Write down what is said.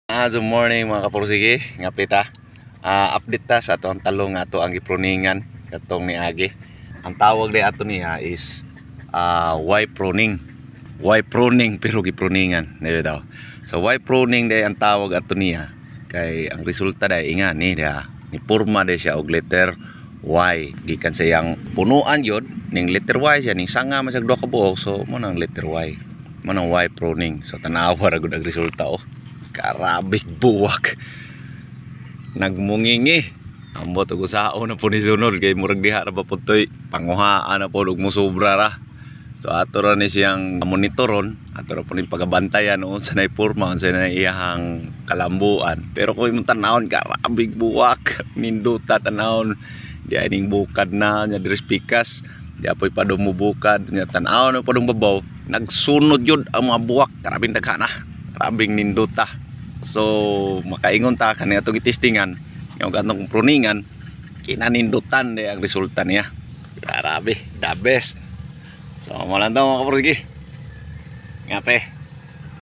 Good morning mga kapursigi, nga pita. Update ta sa atong talong ato ang gipruningan katong niagi. Ang tawag day ato niya is Y pruning. Y pruning pero gipruningan, diba daw. So Y pruning day ang tawag ato niya kay ang resulta day inga ni da ni porma day siya og letter Y. Gikan sa yang punuan yod ning letter Y siya ning sanga man sa duha ka buok, so mo nang letter Y. Mo nang Y pruning. So tanawa ra gud ang resulta oh. Karabig buwak nagmungingi ambot og usao na po ni sunod kay murag diha ra ba putoy panguhaan na po og musubra ra. So ato ra ni siyang monitoron, ato ra po ni pagabantayan unsa nay porma, unsa nay iyahang kalambuan. Pero kung imong tan-awon karabig buwak ninduta tan-awon di aning bukad na nya diri pikas di apoy padung mubukad nya tan-awon na padung babaw nagsunod yun ang mga buwak karabing daghan na karabing ninduta. So makaingon ta kani atong itistingan yung atong pruningan kinanindutan de ang resulta niya. Grabe, the best. So mo lang daw mga kapursigi. Ngape.